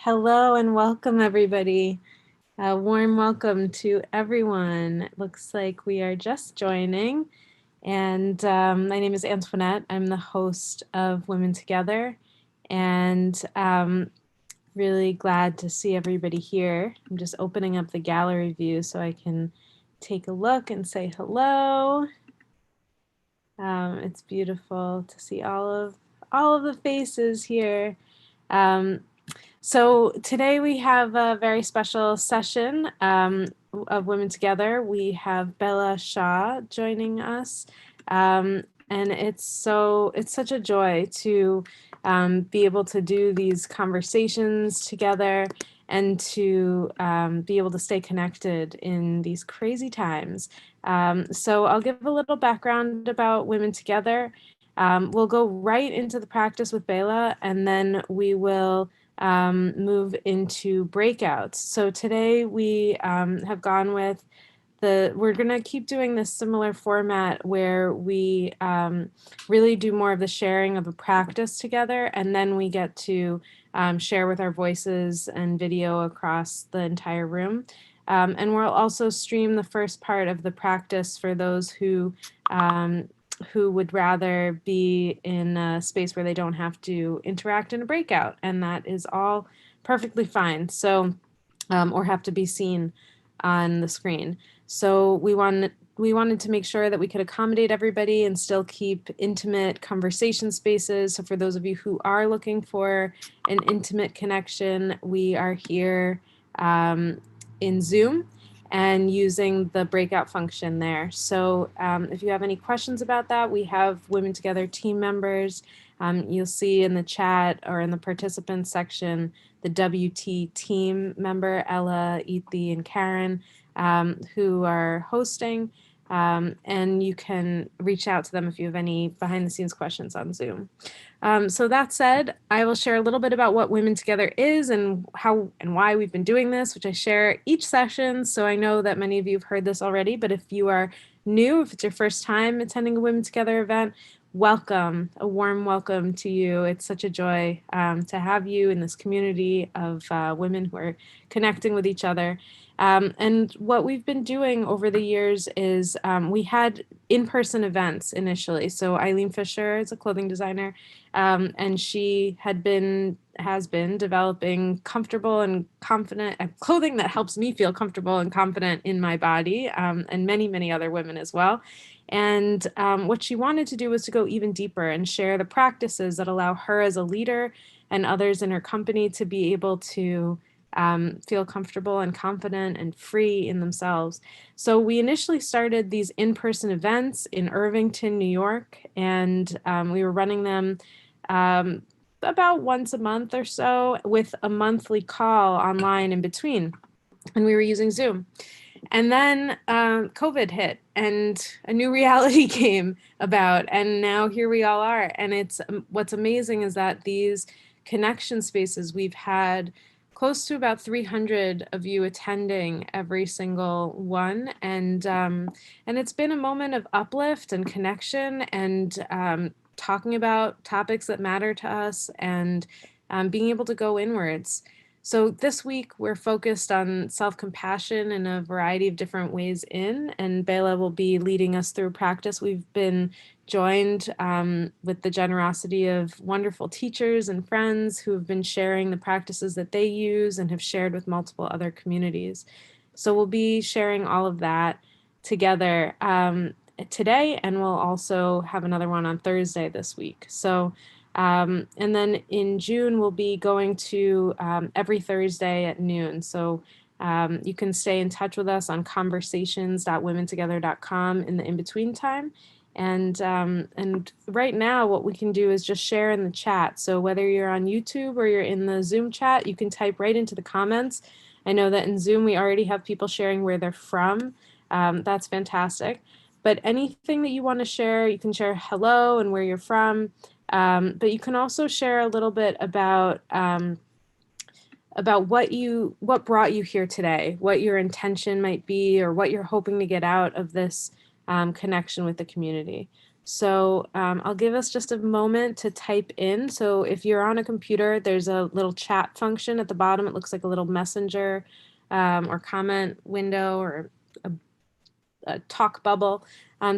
Hello and welcome everybody. A warm welcome to everyone. It looks like we are just joining. And my name is Antoinette. I'm the host of Women Together. And really glad to see everybody here. I'm just opening up the gallery view so I can take a look and say hello. It's beautiful to see all of the faces here. So today we have a very special session of Women Together. We have Bela Shah joining us, and it's such a joy to be able to do these conversations together and to be able to stay connected in these crazy times. So I'll give a little background about Women Together. We'll go right into the practice with Bela, and then we will move into breakouts. So today we have gone with we're going to keep doing this similar format where we really do more of the sharing of a practice together, and then we get to share with our voices and video across the entire room. And we'll also stream the first part of the practice for those who would rather be in a space where they don't have to interact in a breakout, and that is all perfectly fine. So, or have to be seen on the screen. So we wanted to make sure that we could accommodate everybody and still keep intimate conversation spaces. So for those of you who are looking for an intimate connection, we are here in Zoom and using the breakout function there. So if you have any questions about that, we have Women Together team members. You'll see in the chat or in the participants section, the WT team member, Ella, Ethi, and Karen, who are hosting. And you can reach out to them if you have any behind the scenes questions on Zoom. So that said, I will share a little bit about what Women Together is and how and why we've been doing this, which I share each session. So I know that many of you have heard this already, but if you are new, if it's your first time attending a Women Together event, welcome, a warm welcome to you. It's such a joy to have you in this community of women who are connecting with each other. And what we've been doing over the years is we had in-person events initially. So Eileen Fisher is a clothing designer, and she has been developing comfortable and confident clothing that helps me feel comfortable and confident in my body, and many, many other women as well. And what she wanted to do was to go even deeper and share the practices that allow her as a leader and others in her company to be able to feel comfortable and confident and free in themselves. So we initially started these in-person events in Irvington, New York, and we were running them about once a month or so with a monthly call online in between. And we were using Zoom. And then COVID hit and a new reality came about, and now here we all are. And it's what's amazing is that these connection spaces, we've had close to about 300 of you attending every single one, and it's been a moment of uplift and connection and talking about topics that matter to us and being able to go inwards. So this week we're focused on self-compassion in a variety of different ways and Bela will be leading us through practice. We've been joined with the generosity of wonderful teachers and friends who have been sharing the practices that they use and have shared with multiple other communities. So we'll be sharing all of that together today, and we'll also have another one on Thursday this week. So and then in June, we'll be going to every Thursday at noon. So you can stay in touch with us on conversations.womentogether.com in the in-between time. And right now, what we can do is just share in the chat. So whether you're on YouTube or you're in the Zoom chat, you can type right into the comments. I know that in Zoom, we already have people sharing where they're from. That's fantastic. But anything that you want to share, you can share hello and where you're from. But you can also share a little bit about what brought you here today, what your intention might be, or what you're hoping to get out of this connection with the community. So I'll give us just a moment to type in. So if you're on a computer, there's a little chat function at the bottom. It looks like a little messenger or comment window or a talk bubble.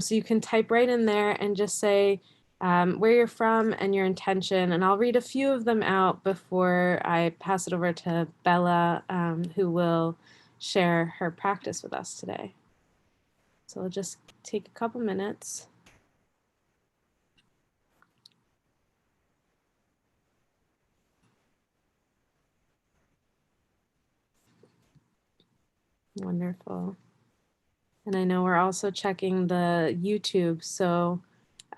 So you can type right in there and just say where you're from and your intention. And I'll read a few of them out before I pass it over to Bela, who will share her practice with us today. So I'll just take a couple minutes. Wonderful. And I know we're also checking the YouTube, so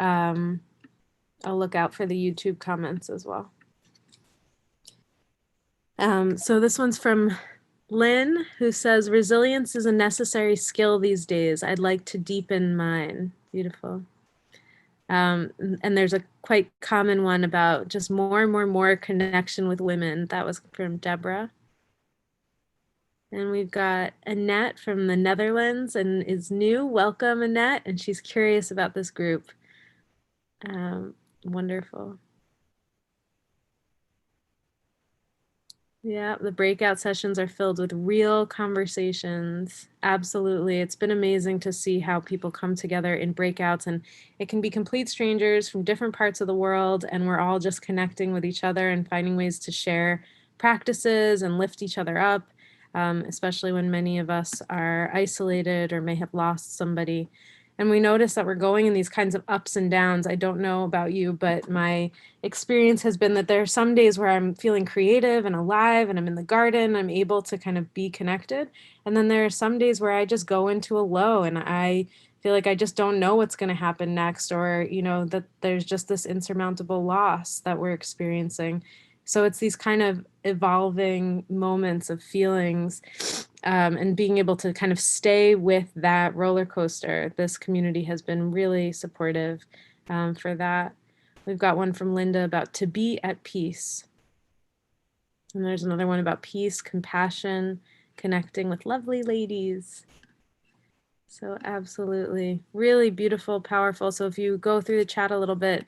I'll look out for the YouTube comments as well. So this one's from Lynn, who says, resilience is a necessary skill these days. I'd like to deepen mine. Beautiful. And there's a quite common one about just more and more connection with women. That was from Deborah. And we've got Annette from the Netherlands and is new. Welcome, Annette. And she's curious about this group. Wonderful. Yeah, the breakout sessions are filled with real conversations. Absolutely. It's been amazing to see how people come together in breakouts, and it can be complete strangers from different parts of the world, and we're all just connecting with each other and finding ways to share practices and lift each other up, especially when many of us are isolated or may have lost somebody. And we notice that we're going in these kinds of ups and downs. I don't know about you, but my experience has been that there are some days where I'm feeling creative and alive and I'm in the garden, I'm able to kind of be connected. And then there are some days where I just go into a low and I feel like I just don't know what's going to happen next, or, you know, that there's just this insurmountable loss that we're experiencing. So it's these kind of evolving moments of feelings, and being able to kind of stay with that roller coaster. This community has been really supportive for that. We've got one from Linda about to be at peace. And there's another one about peace, compassion, connecting with lovely ladies. So absolutely, really beautiful, powerful. So if you go through the chat a little bit,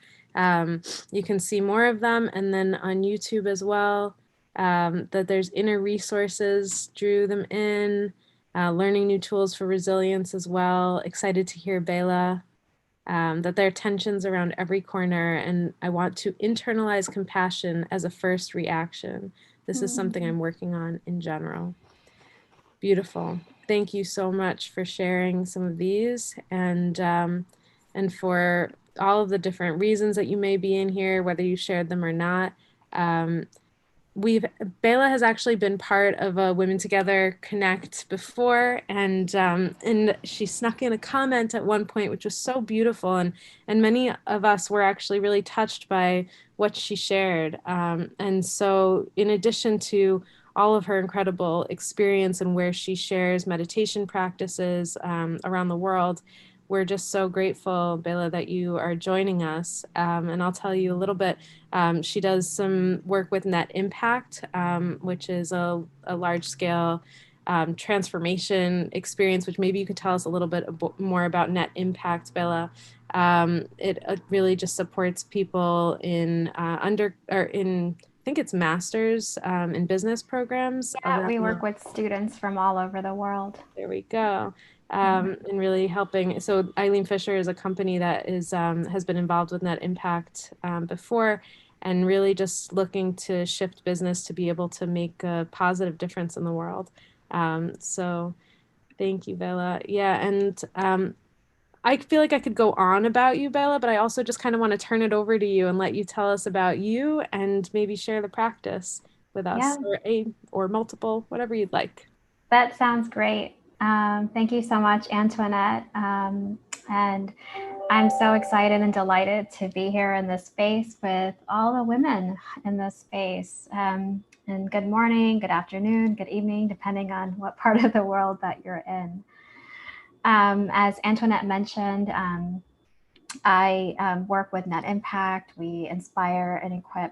you can see more of them. And then on YouTube as well, that there's inner resources, drew them in, learning new tools for resilience as well. Excited to hear Bela, that there are tensions around every corner, and I want to internalize compassion as a first reaction. This is something I'm working on in general. Beautiful. Thank you so much for sharing some of these, and for all of the different reasons that you may be in here, whether you shared them or not. Bela has actually been part of a Women Together Connect before, and she snuck in a comment at one point, which was so beautiful, and many of us were actually really touched by what she shared. And so, in addition to all of her incredible experience and where she shares meditation practices around the world, we're just so grateful, Bela, that you are joining us. And I'll tell you a little bit. She does some work with Net Impact, which is a large scale transformation experience, which maybe you could tell us a little bit more about Net Impact, Bela. It really just supports people in I think it's masters in business programs. Yeah, we work with students from all over the world. There we go. And really helping. So Eileen Fisher is a company that is has been involved with Net Impact before, and really just looking to shift business to be able to make a positive difference in the world. So thank you, Bela. Yeah, and I feel like I could go on about you, Bela, but I also just kind of want to turn it over to you and let you tell us about you and maybe share the practice with us, Yeah. or multiple, whatever you'd like. That sounds great. Thank you so much, Antoinette. And I'm so excited and delighted to be here in this space with all the women in this space. And good morning, good afternoon, good evening, depending on what part of the world that you're in. As Antoinette mentioned, I work with Net Impact. We inspire and equip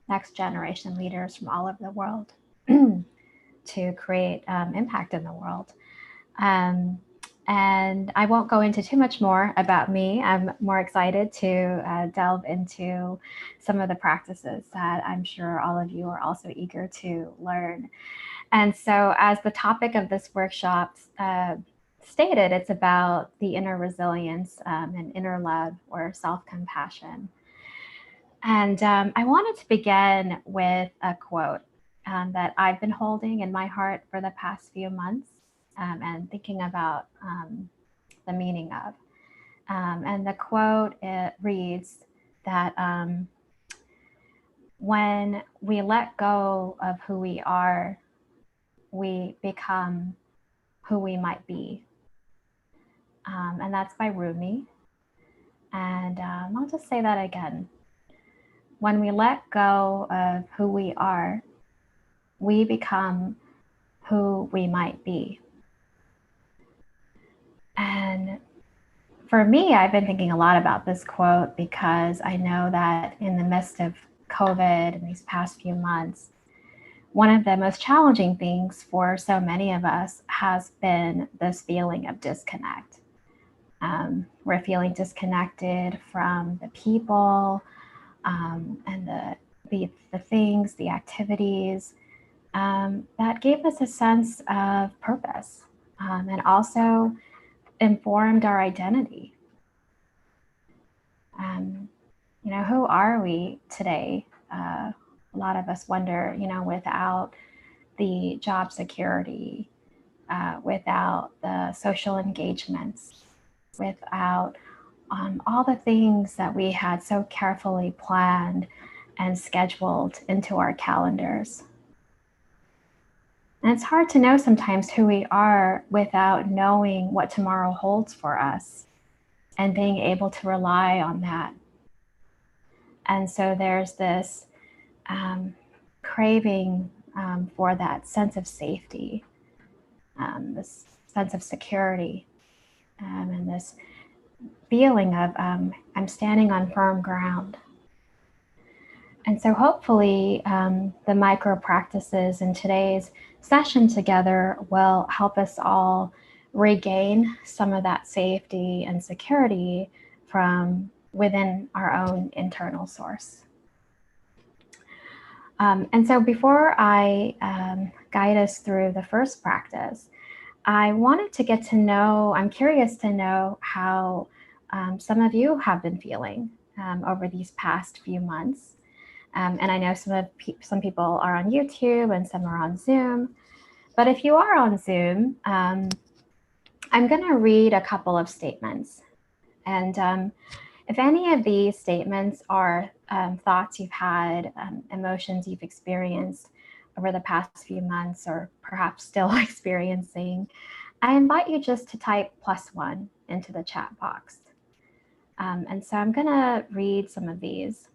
next generation leaders from all over the world to create impact in the world. And And I won't go into too much more about me. I'm more excited to delve into some of the practices that I'm sure all of you are also eager to learn. And so, as the topic of this workshop stated, it's about the inner resilience and inner love or self-compassion. And I wanted to begin with a quote that I've been holding in my heart for the past few months and thinking about the meaning of. And the quote, it reads that when we let go of who we are, we become who we might be. And that's by Rumi. And I'll just say that again. When we let go of who we are, we become who we might be. And for me, I've been thinking a lot about this quote because I know that in the midst of COVID in these past few months, one of the most challenging things for so many of us has been this feeling of disconnect. We're feeling disconnected from the people and the things, the activities that gave us a sense of purpose and also informed our identity. Who are we today? A lot of us wonder, without the job security, without the social engagements, without all the things that we had so carefully planned and scheduled into our calendars. And it's hard to know sometimes who we are without knowing what tomorrow holds for us and being able to rely on that. And so there's this craving for that sense of safety, this sense of security, and this feeling of I'm standing on firm ground. And so hopefully the micro practices in today's session together will help us all regain some of that safety and security from within our own internal source. And so before I guide us through the first practice, I wanted to get to know, I'm curious to know how some of you have been feeling over these past few months. And I know some people are on YouTube and some are on Zoom. But if you are on Zoom, I'm going to read a couple of statements. And if any of these statements are thoughts you've had, emotions you've experienced over the past few months, or perhaps still experiencing, I invite you just to type +1 into the chat box. And so I'm going to read some of these.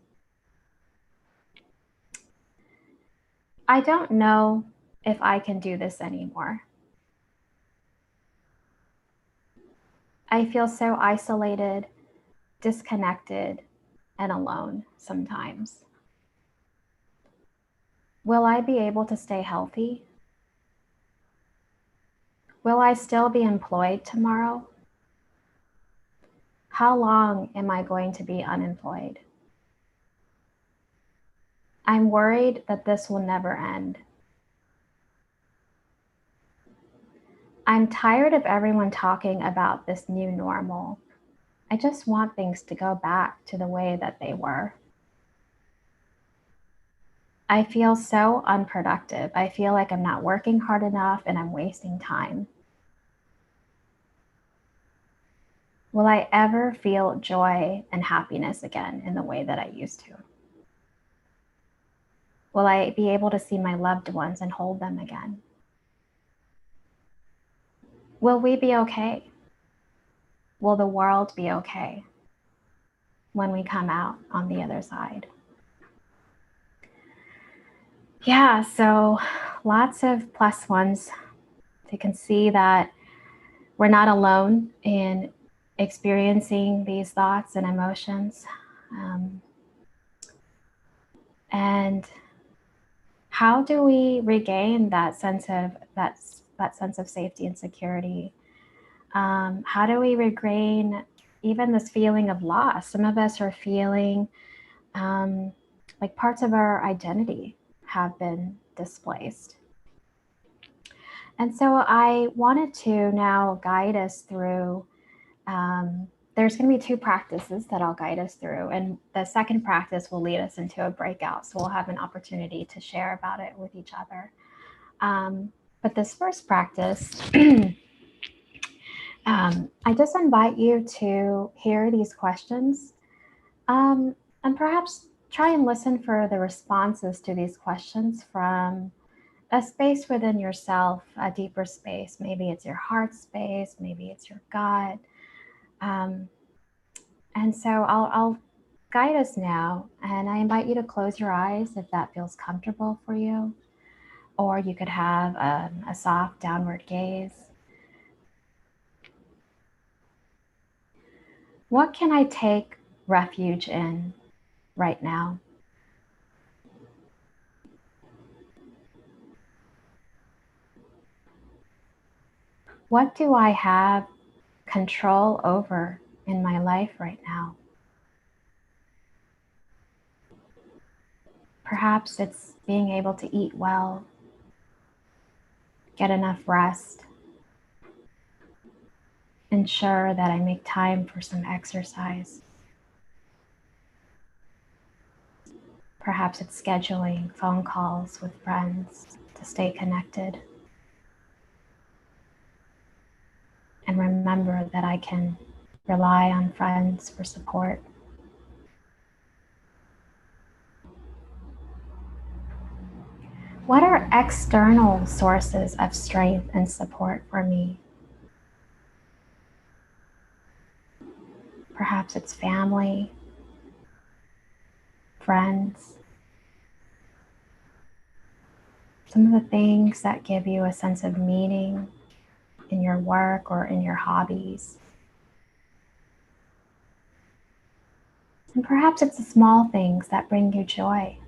I don't know if I can do this anymore. I feel so isolated, disconnected, and alone sometimes. Will I be able to stay healthy? Will I still be employed tomorrow? How long am I going to be unemployed? I'm worried that this will never end. I'm tired of everyone talking about this new normal. I just want things to go back to the way that they were. I feel so unproductive. I feel like I'm not working hard enough and I'm wasting time. Will I ever feel joy and happiness again in the way that I used to? Will I be able to see my loved ones and hold them again? Will we be okay? Will the world be okay when we come out on the other side? Yeah, so lots of +1s. You can see that we're not alone in experiencing these thoughts and emotions. And how do we regain that sense of safety and security? How do we regain even this feeling of loss? Some of us are feeling like parts of our identity have been displaced. And so I wanted to now guide us through. There's going to be two practices that I'll guide us through. And the second practice will lead us into a breakout. So we'll have an opportunity to share about it with each other. But this first practice, I just invite you to hear these questions and perhaps try and listen for the responses to these questions from a space within yourself, a deeper space. Maybe it's your heart space, maybe it's your gut. And so I'll guide us now, and I invite you to close your eyes if that feels comfortable for you, or you could have a soft downward gaze. What can I take refuge in right now? What do I have control over in my life right now? Perhaps it's being able to eat well, get enough rest, ensure that I make time for some exercise. Perhaps it's scheduling phone calls with friends to stay connected. And remember that I can rely on friends for support. What are external sources of strength and support for me? Perhaps it's family, friends, some of the things that give you a sense of meaning in your work or in your hobbies. And perhaps it's the small things that bring you joy,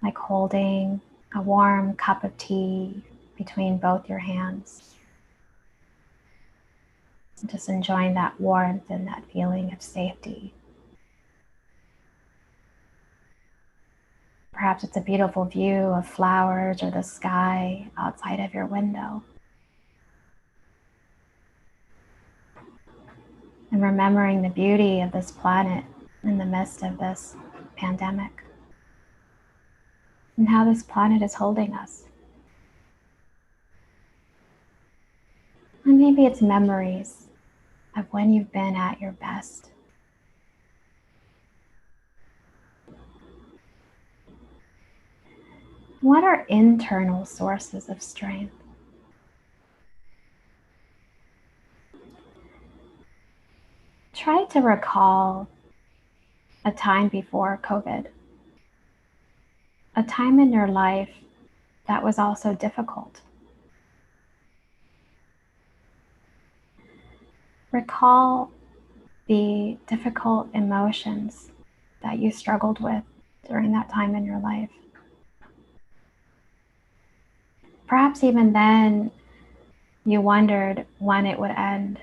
like holding a warm cup of tea between both your hands. And just enjoying that warmth and that feeling of safety. Perhaps it's a beautiful view of flowers or the sky outside of your window. And remembering the beauty of this planet in the midst of this pandemic. And how this planet is holding us. And maybe it's memories of when you've been at your best. What are internal sources of strength? Try to recall a time before COVID, a time in your life that was also difficult. Recall the difficult emotions that you struggled with during that time in your life. Perhaps even then you wondered when it would end,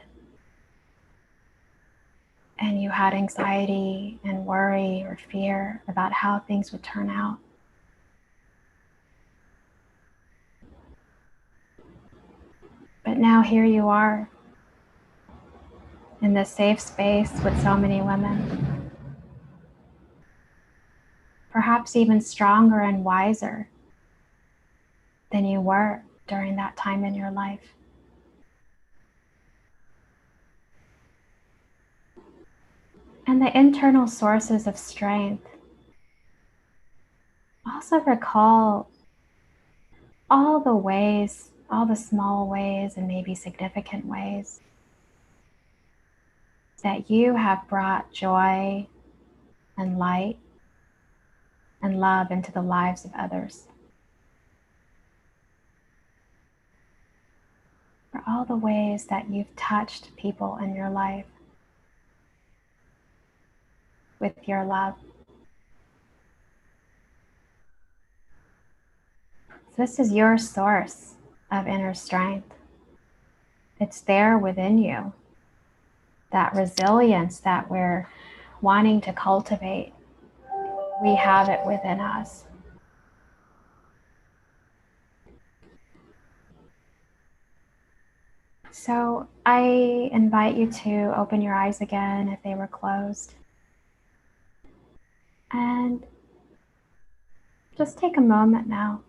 and you had anxiety and worry or fear about how things would turn out. But now here you are in this safe space with so many women, perhaps even stronger and wiser than you were during that time in your life. And the internal sources of strength. Also recall all the ways, all the small ways and maybe significant ways that you have brought joy and light and love into the lives of others. For all the ways that you've touched people in your life with your love. So this is your source of inner strength. It's there within you. That resilience that we're wanting to cultivate, we have it within us. So I invite you to open your eyes again if they were closed. And just take a moment now,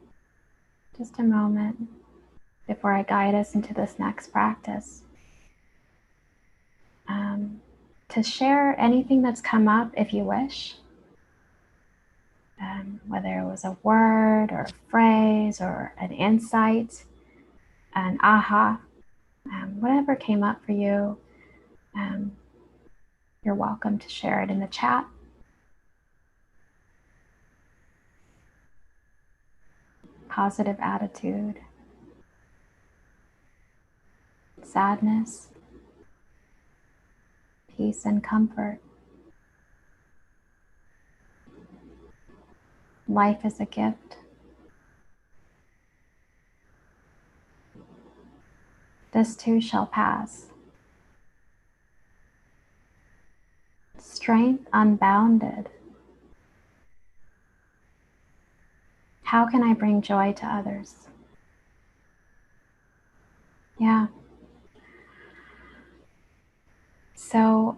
just a moment before I guide us into this next practice. To share anything that's come up if you wish, whether it was a word or a phrase or an insight, an aha, whatever came up for you, you're welcome to share it in the chat. Positive attitude, sadness, peace and comfort. Life is a gift. This too shall pass. Strength unbounded. How can I bring joy to others? Yeah. So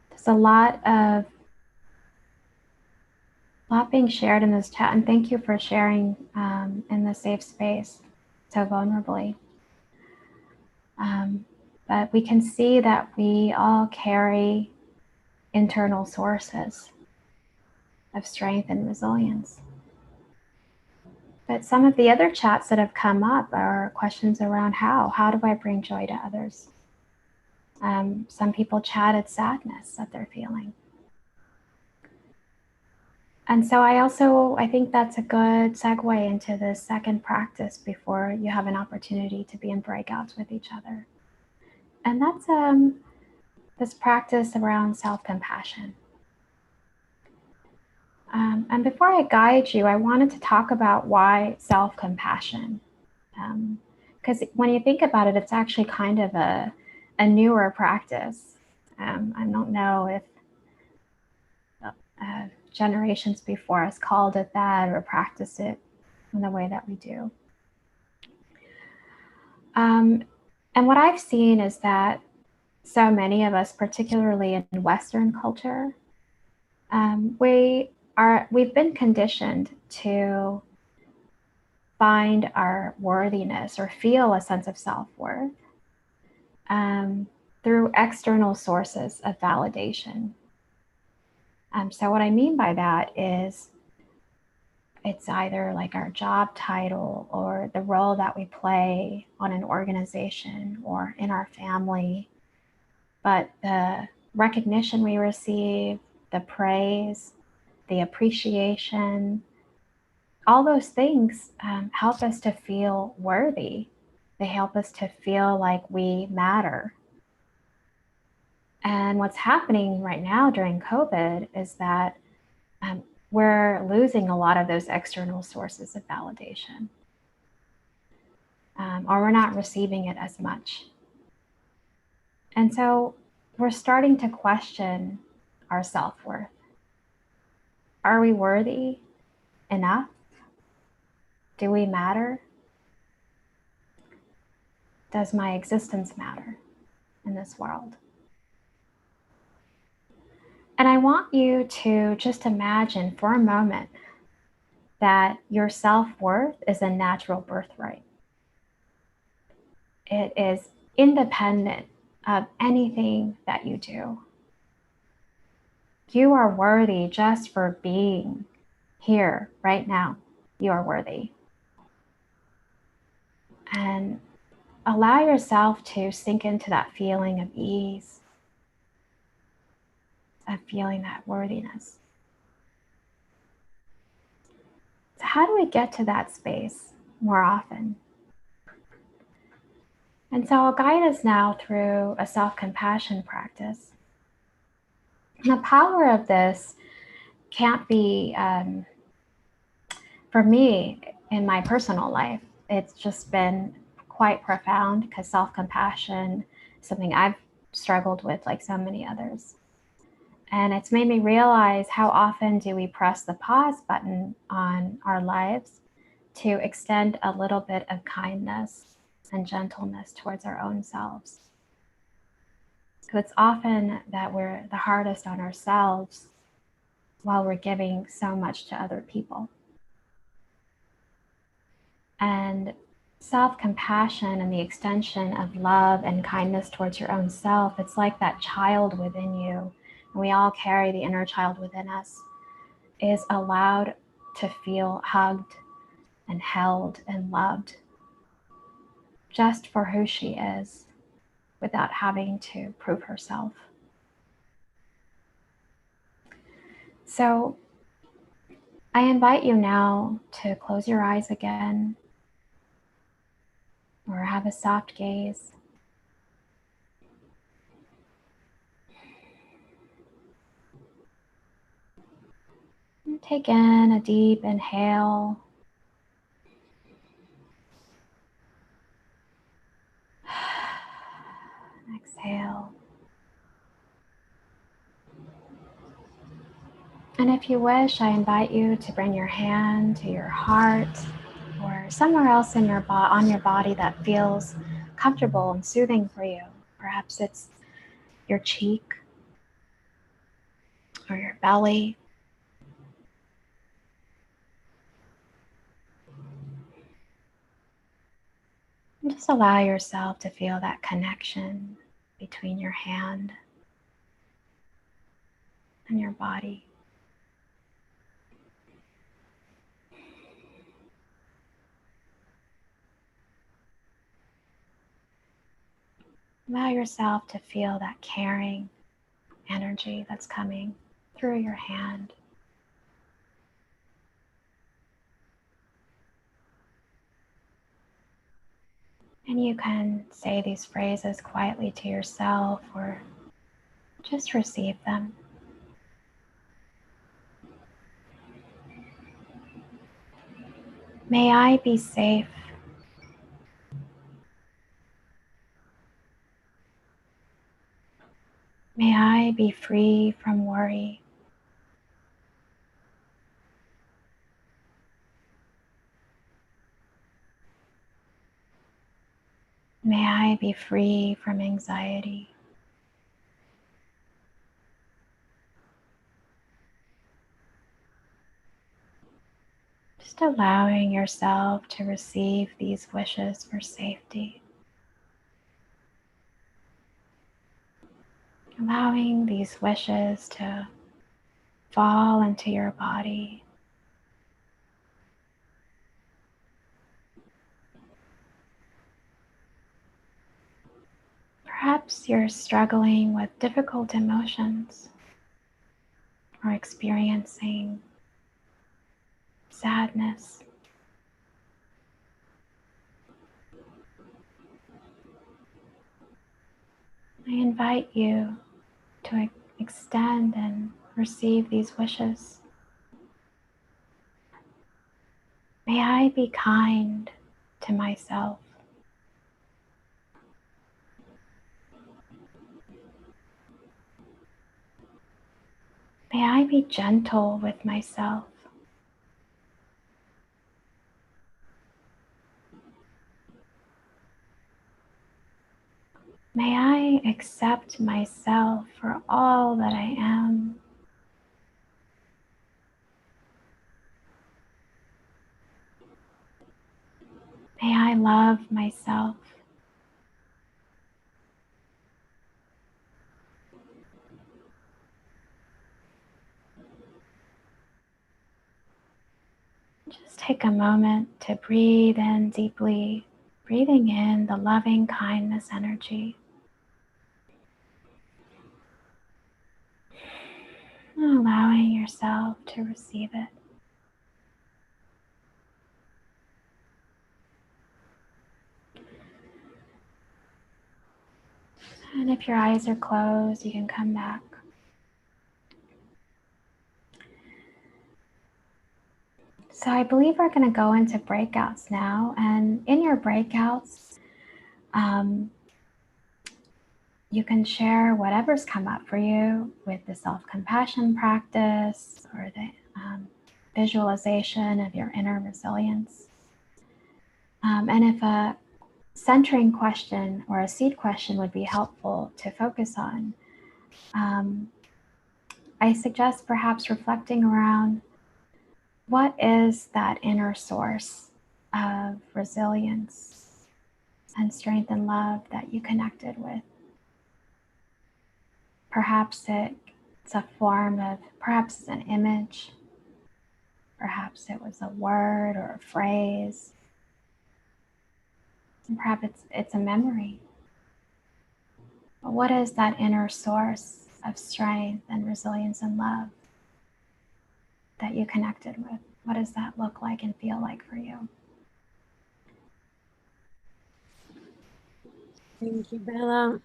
there's a lot being shared in this chat, and thank you for sharing in the safe space so vulnerably. But we can see that we all carry internal sources of strength and resilience. But some of the other chats that have come up are questions around how do I bring joy to others? Some people chatted sadness that they're feeling. And so I think that's a good segue into the second practice before you have an opportunity to be in breakouts with each other. And that's this practice around self-compassion. And before I guide you, I wanted to talk about why self-compassion. Because when you think about it, it's actually kind of a newer practice. I don't know if generations before us called it that or practiced it in the way that we do. And what I've seen is that so many of us, particularly in Western culture, we've been conditioned to find our worthiness or feel a sense of self-worth through external sources of validation. So what I mean by that is it's either like our job title or the role that we play on an organization or in our family. But the recognition we receive, the praise, the appreciation, all those things help us to feel worthy. They help us to feel like we matter. And what's happening right now during COVID is that we're losing a lot of those external sources of validation, or we're not receiving it as much. And so we're starting to question our self-worth. Are we worthy enough? Do we matter? Does my existence matter in this world? And I want you to just imagine for a moment that your self-worth is a natural birthright. It is independent of anything that you do. You are worthy just for being here right now. You are worthy. And allow yourself to sink into that feeling of ease, of feeling that worthiness. So how do we get to that space more often? And so I'll guide us now through a self-compassion practice. The power of this can't be, for me, in my personal life. It's just been quite profound because self-compassion is something I've struggled with like so many others. And it's made me realize how often do we press the pause button on our lives to extend a little bit of kindness and gentleness towards our own selves. So it's often that we're the hardest on ourselves while we're giving so much to other people. And self-compassion and the extension of love and kindness towards your own self, it's like that child within you, and we all carry the inner child within us, is allowed to feel hugged and held and loved just for who she is without having to prove herself. So I invite you now to close your eyes again or have a soft gaze. And take in a deep inhale. Exhale. And if you wish, I invite you to bring your hand to your heart or somewhere else in on your body that feels comfortable and soothing for you. Perhaps it's your cheek or your belly. And just allow yourself to feel that connection between your hand and your body. Allow yourself to feel that caring energy that's coming through your hand. And you can say these phrases quietly to yourself or just receive them. May I be safe. May I be free from worry. May I be free from anxiety. Just allowing yourself to receive these wishes for safety. Allowing these wishes to fall into your body. Perhaps you're struggling with difficult emotions or experiencing sadness. I invite you to extend and receive these wishes. May I be kind to myself. May I be gentle with myself. May I accept myself for all that I am. May I love myself. Just take a moment to breathe in deeply, breathing in the loving kindness energy. And allowing yourself to receive it. And if your eyes are closed, you can come back. So I believe we're going to go into breakouts now. And in your breakouts, you can share whatever's come up for you with the self-compassion practice or the visualization of your inner resilience. And if a centering question or a seed question would be helpful to focus on, I suggest perhaps reflecting around what is that inner source of resilience and strength and love that you connected with. Perhaps it's a form of, perhaps it's an image, perhaps it was a word or a phrase, and perhaps it's a memory. But what is that inner source of strength and resilience and love that you connected with? What does that look like and feel like for you? Thank you, Bella.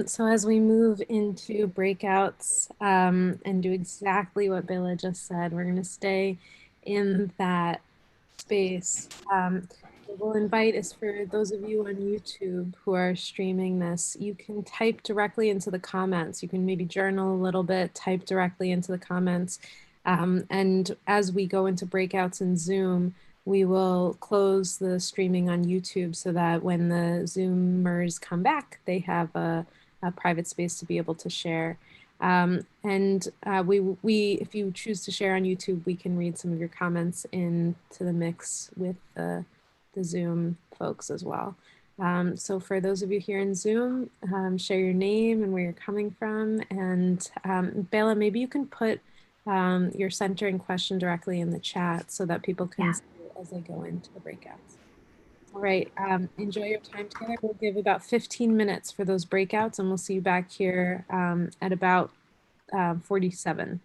So as we move into breakouts and do exactly what Bella just said, we're going to stay in that space. What we'll invite is for those of you on YouTube who are streaming this, you can type directly into the comments. You can maybe journal a little bit, type directly into the comments. And as we go into breakouts in Zoom, we will close the streaming on YouTube so that when the Zoomers come back, they have a private space to be able to share. If you choose to share on YouTube, we can read some of your comments into the mix with the Zoom folks as well. So for those of you here in Zoom, share your name and where you're coming from. And Bela, maybe you can put your centering question directly in the chat so that people can see it as they go into the breakouts. All right, enjoy your time together. We'll give about 15 minutes for those breakouts and we'll see you back here at about 47.